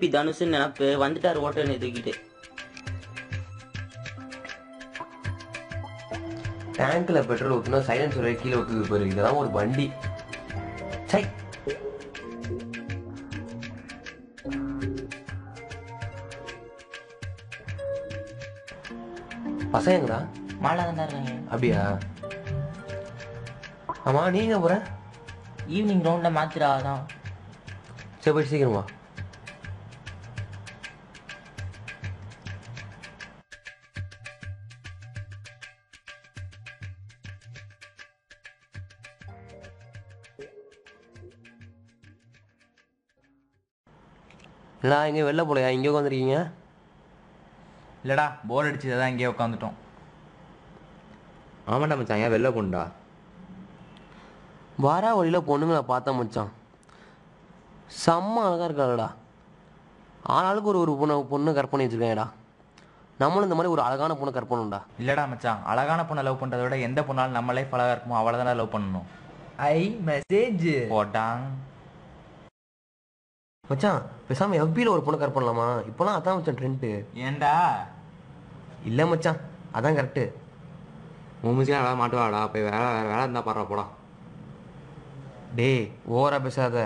AB தனுஷுன்னு நினப்பு வந்துட்டார் ஓட்டனை தூக்கிட்டு. டேங்க்ல பெட்ரோல் ஊத்துனா சைலன்சர் கீழே ஊத்துது பாரு. இதெல்லாம் ஒரு வண்டி. சை, பசங்கடா மாலா தான் இருக்காங்க. அப்படியா? ஆமா, நீங்க போற ஈவினிங் ரவுண்ட்ல மாத்திரா தான். சரி, போய் சீக்கிரமா. இல்லடா, இங்கே வெளில போலையா? இங்கே உட்காந்துருக்கீங்க? இல்லடா, போர் அடிச்சது தான் இங்கேயே உட்காந்துட்டோம். ஆமாண்டா மச்சான், ஏன் வெளில போண்டா? வர வழியில் பொண்ணுங்களை பார்த்தா மச்சான், செம்ம அழகாக இருக்காடா. ஆளாளுக்கு ஒரு பொண்ணு கற்பனை வச்சுருக்கேன்டா. நம்மளும் இந்த மாதிரி ஒரு அழகான பொண்ணை கற்பணும்டா. இல்லடா மச்சான், அழகான பொண்ணை லவ் பண்ணுறத விட எந்த பொண்ணாலும் நம்ம லைஃப் அழகாக இருக்குமோ அவளை தானே லவ் பண்ணணும். ஐ மெசேஜ் போட்டாங் மச்சான், பேசாமல் எஃபியில் ஒரு பொண்ணை கற்பனலாமா? இப்போலாம் அதான் மச்சான் ட்ரெண்ட்டு. ஏண்டா? இல்லை மச்சான், அதான் கரெக்டு. உன் மிஸ்லாம் வேலை மாட்டுவாடா. போய் வேலை இருந்தால் பாடுறா போடா. டேய், ஓவரா பேசாத.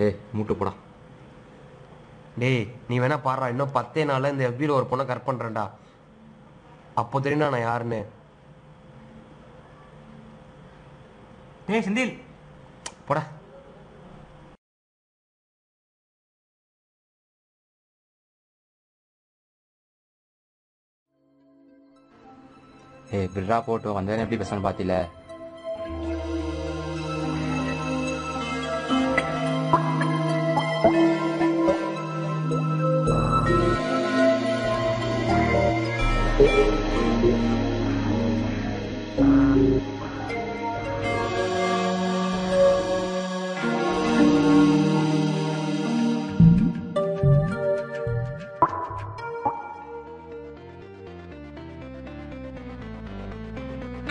ஏய், மூட்டு போடா. டேய், நீ வேணா பாடுறா. இன்னும் 10 நாளில் இந்த எஃபியில் ஒரு பொண்ணை கட் பண்ணுறேன்டா. அப்போ தெரியும்டா நான் யாருன்னு. டேய் செந்தில், போடா. ஏய், பிர்ரா போட்டு வந்தேன். எப்படி பேசணும் பார்த்தில?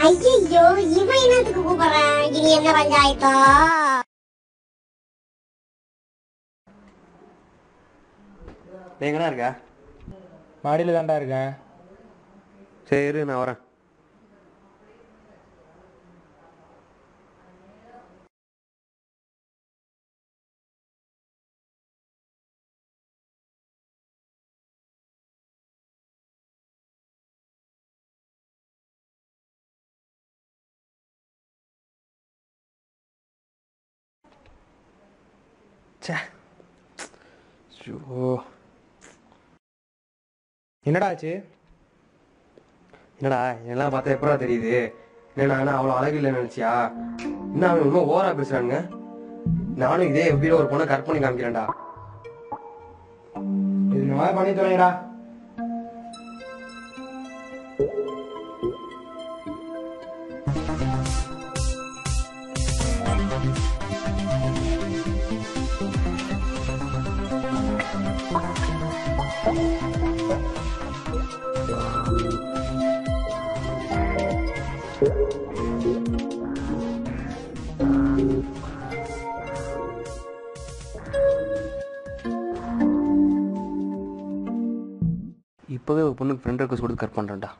ஐயோ, இவன் என்னத்துக்கு கூப்பிடுறான்? இது என்ன பஞ்சாயத்தா? எங்கடா இருக்க? மாடியில் தாண்டா இருக்கேன். சரி, நான் வரேன். என்னடா ஆச்சு? என்னடா எல்லாம் பார்த்தா எப்படா தெரியுது? என்னடா அவ்வளோ அழகு இல்லைன்னு நினைச்சியா? என்ன அவன் இன்னும் ஓவரா பேசுறானுங்க. நானும் இதே எப்படியோ ஒரு பொண்ணை கற்பனை காமிக்கிறேன்டா. இது இந்த மாதிரி பண்ணி தொலைங்கடா. இப்போவே ஒரு பொண்ணுக்கு ஃப்ரெண்ட் ரெக்வஸ்ட் கொடுத்து கட் பண்ணுறேன்டா.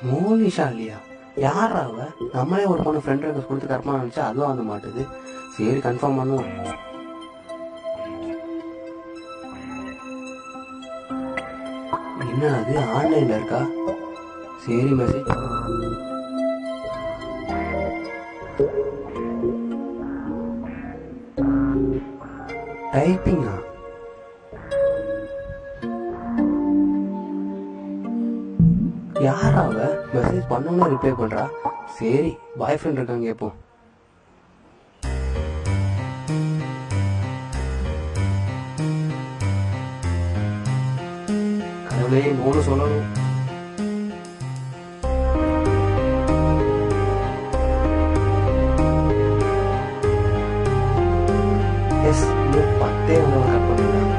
மோனிஷா இல்லையா? யார் அவ? நம்மளே ஒரு பொண்ணு ஃப்ரெண்ட் ரெக்வஸ்ட் கொடுத்து கற்பனை நினச்சா அதுவும் வந்து மாட்டுது. சரி, கன்ஃபார்ம் பண்ணுவோம். என்ன அது ஆன்லைன்ல இருக்கா? சரி மெசேஜ். டைப்பிங்கா? யாரா அவ? மெசேஜ் பண்ணோம்னா ரிப்ளை பண்றா. சரி பாய் ஃப்ரெண்ட் இருக்காங்க இப்போ. கடவுளே நோன்னு சொல்லணும். எஸ் இன்னும் 10 கட் பண்ணிடலாம்.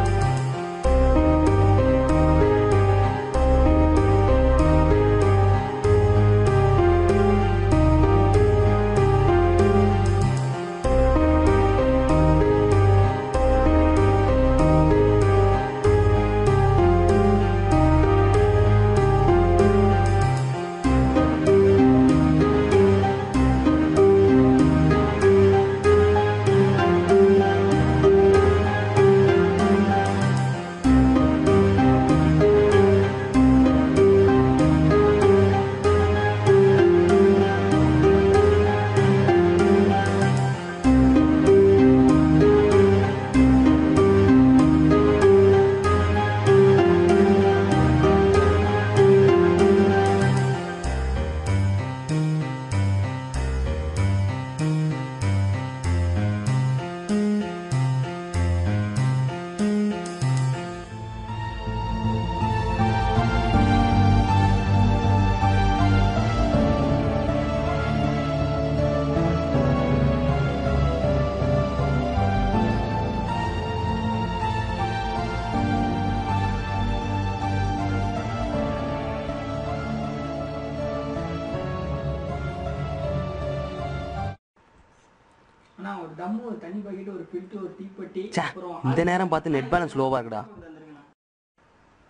இந்த நேரம் பார்த்து நெட் பேலன்ஸ் லோவா இருக்குடா.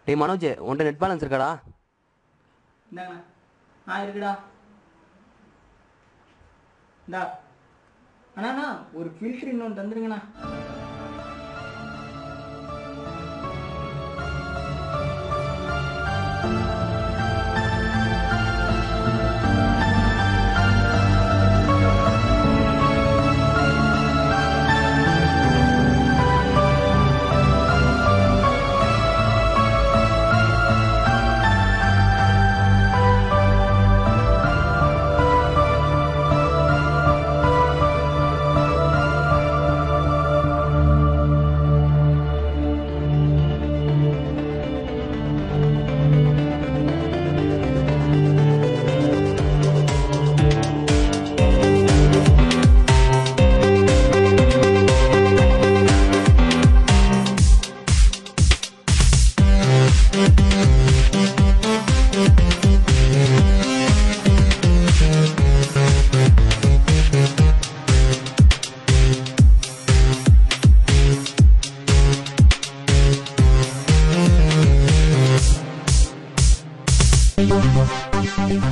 டேய் மனோஜ், உன்கிட்ட நெட் பேலன்ஸ் இருக்காடா? இருக்குடா. இந்தா அண்ணா ஒரு ஃபில்டர் இன்னொன்று தந்துருங்கண்ணா.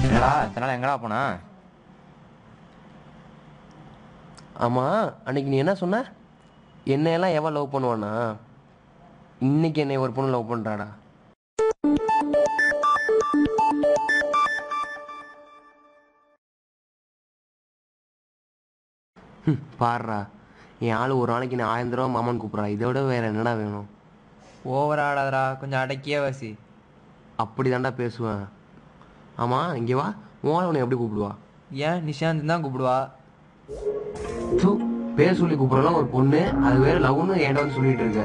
என்னடா இத்தனை எங்கடா போனா? ஆமா அன்னைக்கு நீ என்ன சொன்ன? என்னையெல்லாம் எவன் லவ் பண்ணுவானா? இன்னைக்கு என்னை ஒரு பொண்ணு லவ் பண்றாடா. பாடுறா, என் ஆளு ஒரு நாளைக்கு நான் 1000 ரூபா மாமான்னு கூப்பிட்றா. இதோட வேற என்னடா வேணும்? ஓவர் ஆடாதடா, கொஞ்சம் அடக்கியே வாசி. அப்படி தாண்டா பேசுவேன். ஆமா இங்கே வா, உன் உன்னை எப்படி கூப்பிடுவா? ஏன் நிஷாந்த் தான் கூப்பிடுவா. பேர் சொல்லி கூப்பிடலாம் ஒரு பொண்ணு, அது வேற லவ்னு ஏன்டா வந்து சொல்லிட்டு இருக்க.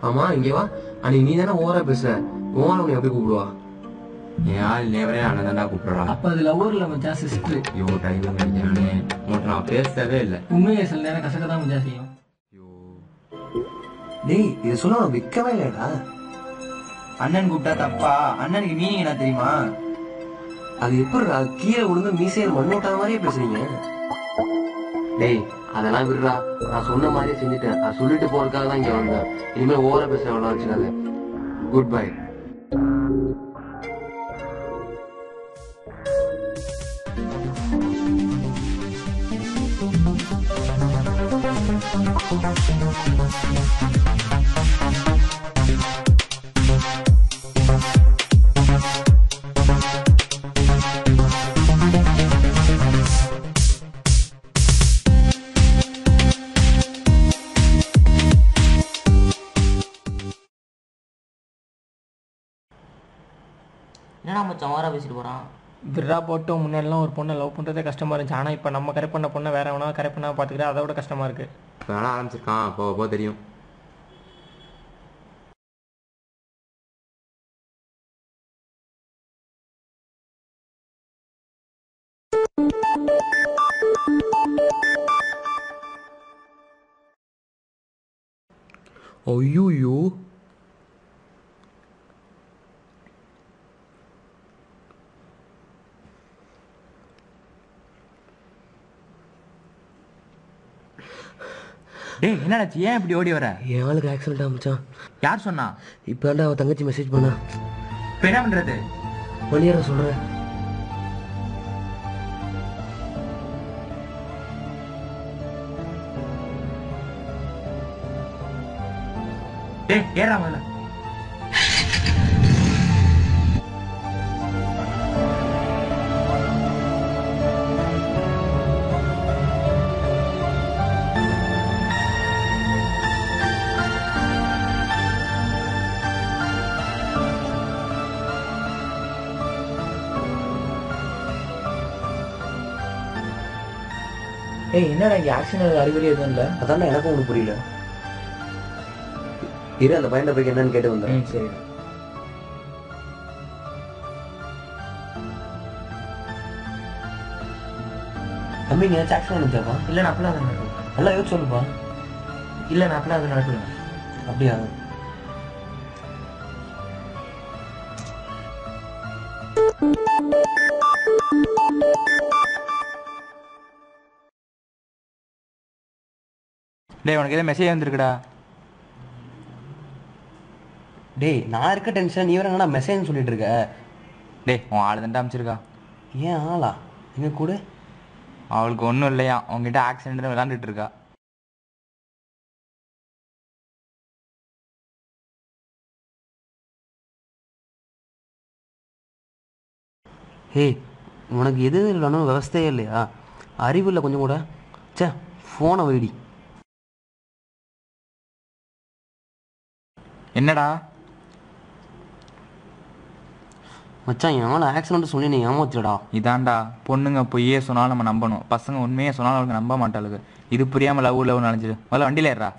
ஆமா இங்கே வா, அன்னைக்கு நீ தானே ஓவரா பேசுற, உன் உன்னை எப்படி கூப்பிடுவா? என் ஆள் நேவரே அண்ணன் தாண்டா கூப்பிடுறா. அப்ப அது லவ்வர்ல மச்சான் சிஸ்டர். ஐயோ டைம் கிடைக்கிறானே, உன்கிட்ட நான் பேசவே இல்லை. உண்மையை சில நேரம் கசக்க தான் மச்சா செய்யும். டேய் இது சொல்ல நான் விற்கவே இல்லடா. அண்ணன் கூப்பிட்டா தப்பா? அண்ணனுக்கு மீனிங் என்ன தெரியுமா? அது எப்படி கீழே விழுந்து மீசையில் மண்ணோட்டா மாதிரியே பேசுறீங்க. டேய் அதெல்லாம் விடுறா, நான் சொன்ன மாதிரியே செஞ்சுட்டேன். நான் சொல்லிட்டு போறதுக்காக தான் இங்க வந்தேன். இனிமேல் ஓவரா பேச வச்சுக்காது. Good bye. Thank you. என்னடா மச்சான் ஓவரா பேசிட்டு போறான்? விட்றா போட்டும். முன்னாடிலாம் ஒரு பொண்ணை லவ் பண்ணுறதே கஷ்டமாக இருந்துச்சு. ஆனால் இப்போ நம்ம கரெக்ட் பண்ண பொண்ணை வேற எவனா கரெக்ட் பண்ணால் பார்த்துக்கிட்டா அதை விட கஷ்டமாக இருக்குது. இப்போ வேணா ஆரம்பிச்சிருக்கான், போக தெரியும். ஐயோ டேய் என்னடாச்சு, ஏன் இப்படி ஓடி வர? என் ஆளுக்கு ஆக்சிடென்ட் ஆரம்பிச்சான். யார் சொன்னா? இப்போ தாண்டா அவன் தங்கச்சி மெசேஜ் பண்ணா. இப்போ என்ன பண்றது? மணியார சொல்கிறேன். டேய் ஏறா முதல்ல. ஏய் என்னடா இங்கே ஆக்சிடென்ட் அறிகுறி எதுவும் இல்லை? அதான் எனக்கும் ஒன்றும் புரியல. இரு அந்த பையன் போய் என்னன்னு கேட்டு வந்தேன். சரி. தம்பி நீ ஏதாச்சும் ஆக்சிடென்ட் இருந்துச்சாப்பா? இல்லை நான் அப்படிலாம் அதை நடக்கல. நல்லா யோசிச்சு சொல்லுப்பா. இல்லை நான் அப்படிலாம் அதை நடக்கல. அப்படியா? டேய் உனக்கு ஏதோ மெசேஜ் வந்திருக்குடா. டேய் நான் இருக்க டென்ஷன் நீ வேற என்னடா மெசேஜ் சொல்லிட்டு இருக்க? டேய் உன் ஆளு தண்டா அமைச்சிருக்கா. ஏன் ஆளா? எங்க கூட அவளுக்கு ஒன்றும் இல்லையா, உங்ககிட்ட ஆக்சிடென்ட் விளாண்டுட்டு இருக்கா. ஏய் உனக்கு எது இல்லைன்னு விவஸ்தையே இல்லையா? அறிவு இல்லை கொஞ்சம் கூட. சே ஃபோனை வைடி. என்னடா மச்சான் என் ஆள் ஆக்சிடென்ட் சொல்லி நீ ஏமாத்திடா. இதாண்டா பொண்ணுங்க பொய்யே சொன்னாலும் நம்ம நம்பணும், பசங்க உண்மையே சொன்னாலும் அவளுக்கு நம்ப மாட்டாளுங்க. இது புரியாம லவ் நினைச்சிடு. முதல்ல வண்டியில ஏறா.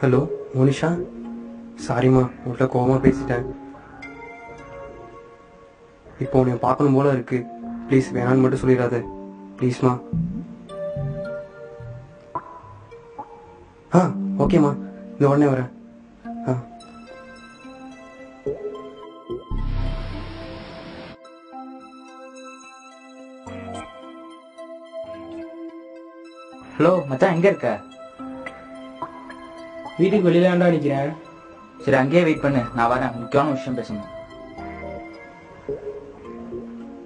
ஹலோ மோனிஷா, சாரிம்மா உங்கள்கிட்ட கோவமாக பேசிட்டேன். இப்போ உன்னை பார்க்கணும் போல இருக்கு. ப்ளீஸ் வேணான்னு மட்டும் சொல்லிடாத ப்ளீஸ்மா. ஓகேம்மா இந்த உடனே வரேன். ஹலோ மச்சான், எங்க இருக்க? வீட்டுக்கு வெளியில தாண்டா நிற்கிறேன். சரி அங்கேயே வெயிட் பண்ணு, நான் வரேன். முக்கியமான விஷயம் பேசணும்.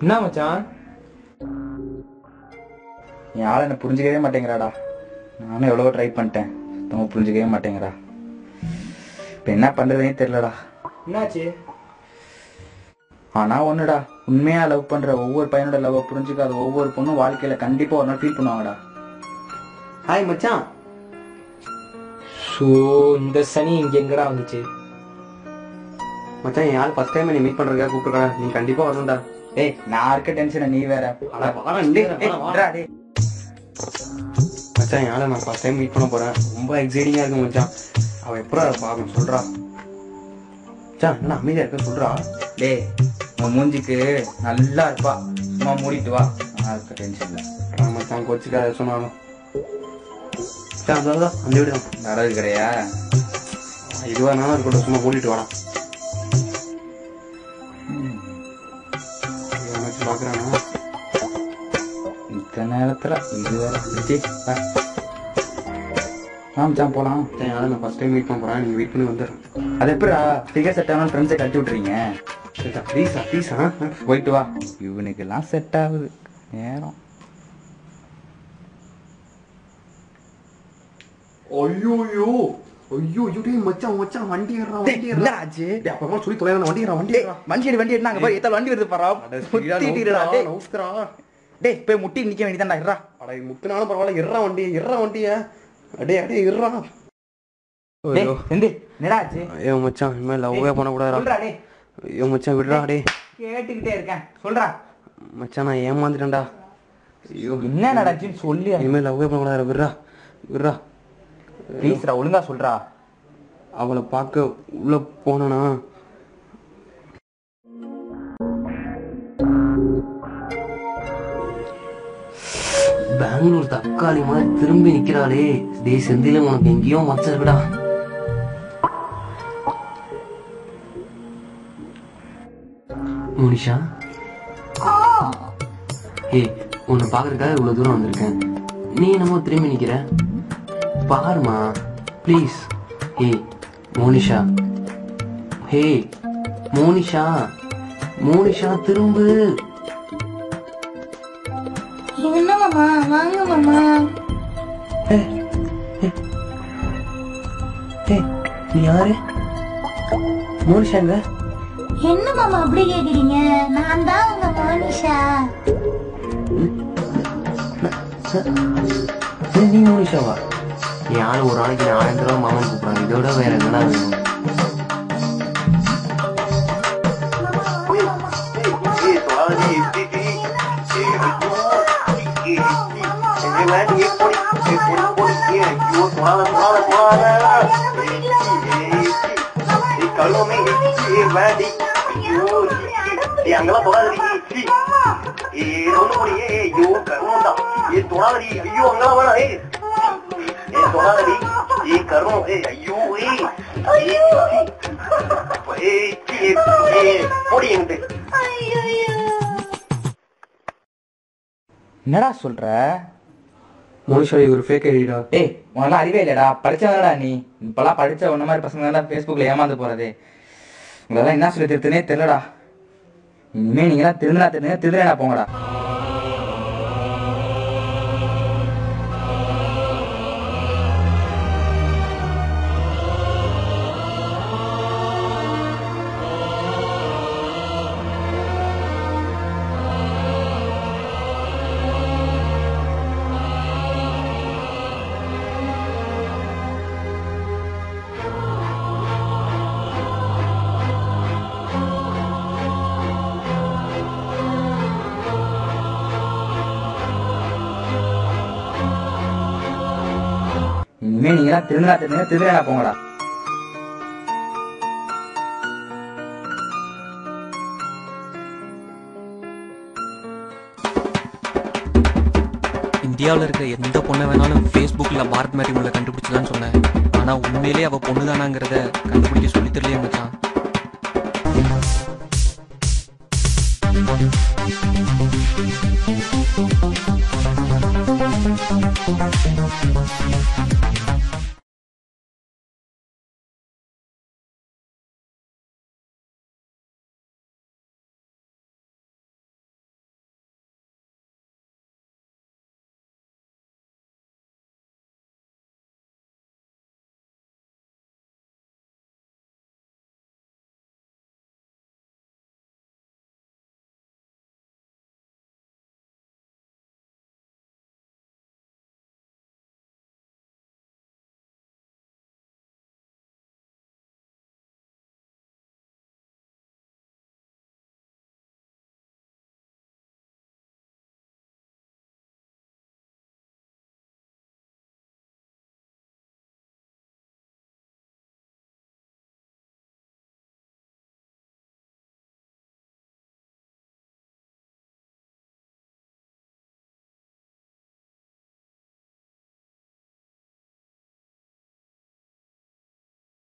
என்ன மச்சான்? என் ஆளை என்ன புரிஞ்சுக்கவே மாட்டேங்கிறாடா. நானும் எவ்வளவோ ட்ரை பண்ணிட்டேன், சுத்தமாக புரிஞ்சுக்கவே மாட்டேங்கிறா. இப்போ என்ன பண்ணுறதுனே தெரியலடா. என்னாச்சு? ஆனால் ஒன்றுடா, உண்மையாக லவ் பண்ணுற ஒவ்வொரு பையனோட லவ்வை புரிஞ்சுக்காத ஒவ்வொரு பொண்ணும் வாழ்க்கையில் கண்டிப்பாக ஒரு நாள் ஃபீல் பண்ணுவாங்கடா. ஹாய் மச்சான். ஸோ இந்த சனி இங்கே எங்கடா வந்துச்சு? மச்சான் என் ஆள் ஃபர்ஸ்ட் டைம் நீ மீட் பண்ணுறதுக்காக கூப்பிட்டுருக்கா. நீ கண்டிப்பாக வரணும்டா. ஏய் நான் இருக்க டென்ஷனை நீ வேற. மச்சான் என் ஆளை நான் ஃபர்ஸ்ட் டைம் மீட் பண்ண போகிறேன். ரொம்ப எக்ஸைட்டிங்காக இருக்கு மச்சான். அவள் எப்போ பார்க்கணும் சொல்கிறா. மச்சான் என்ன அமைதியாக இருக்க சொல்கிறா. டேய் உன் மூஞ்சிக்கு நல்லா இருப்பா, சும்மா மூடிட்டு வா. நான் இருக்க டென்ஷன் இல்லை. மச்சான் கொச்சிக்காத சொன்னாலும் அதான் அந்த வீடு தான் நடவு கிடையா இதுவா நானும் இருக்கட்டும் சும்மா கூட்டிட்டு வாடா பாக்குறானா இந்த நேரத்துல இது வேற மச்சான் போலாம். அதான் நான் ஃபர்ஸ்ட் டைம் வெயிட் பண்ண போறேன். நீங்க வெயிட் பண்ணி வந்துடுறேன். அது எப்படா ஃபிகர் செட் ஆகணும் ஃப்ரெண்ட்ஸை கட்டி விட்டுறீங்க? ப்ளீஸா போயிட்டு வா. இவனுக்கெல்லாம் செட் ஆகுது நேரம். ஐயோ டேய் மச்சான் வண்டி ஏறா ஆச்சு டேய் அப்பமா சொல்லி தொலைறா வண்டி ஏறா வண்டி எடு நாங்க பாரு எத்தனை வண்டி வருது பாறா. முட்டிட்டீடா டேய் நவுஸ்கரா டேய் போய் முட்டி நிக்க வேண்டியதான்டா. இருடா அட முட்டுனாலும் பரவாயில்ல ஏறா வண்டிய அடே ஏறா. டேய் செந்தி என்னடா ஆச்சு? ஏய் மச்சான் இனிமே லவ்வே பண்ண கூடாதுடா. சொல்றா டேய். ஏய் மச்சான் விடுடா டேய். கேட்டுக்கிட்டே இருக்கேன் சொல்றா. மச்சான் நான் ஏமாந்துட்டேன்டா. ஐயோ என்ன நடந்துச்சுன்னு சொல்லி இனிமே லவ்வே பண்ண கூடாதுடா. விடுடா ப்ளீஸ்டா ஒழுங்கா சொல்றா. அவளை பார்க்க உள்ள போனா பெங்களூர் தக்காளி மாதிரி திரும்பி நிக்கிறாளே. டேய் செந்தில உனக்கு எங்கேயோ மச்சம் இருக்குடா. மோனிஷா ஏய் உன்னை பாக்குறதுக்காக இவ்வளவு தூரம் வந்திருக்கேன். நீ என்னமோ திரும்பி நிக்கிற பாருமா ப்ளீஸ். ஏய் மோனிஷா ஹே மோனிஷா திரும்பு. என்ன மாமா வாங்க மாமா. நீ யாரு? மோனிஷாங்க என்ன மாமா அப்படி கேக்குறீங்க? நான் தான் உங்க மோனிஷா. நீ மோனிஷாவா? நீ ஆளு ஒரு நாளைக்கு 4000 ரூபா மாமன் கூப்பிடுறாங்க. இதோட வேற என்னடா வேணும்? என்னடா சொல்ற? மோனிஷா ஒரு ஃபேக் ஐடிடா. ஏய் உனலாம் அறிவே இல்லடா. படிச்சவனடா நீ. இப்பெல்லாம் படிச்ச உன்ன மாதிரி பசங்க தான் ஃபேஸ்புக்ல ஏமாந்து போறது. உங்களெல்லாம் என்ன சொல்லி திருத்தனே தெரியலடா. இனிமே நீங்களாம் திருந்தா போங்கடா. இனிமே நீங்களாம் திருந்தா போங்கடா. இந்தியாவில் இருக்கிற எந்த பொண்ணை வேணாலும் ஃபேஸ்புக்கில் பார்ட் மேட்ரிமோனியில் கண்டுபிடிச்சதான்னு சொன்னேன். ஆனால் உண்மையிலேயே அவள் பொண்ணு தானாங்கிறத கண்டுபிடிக்க சொல்லி தெரியலையே மச்சான்.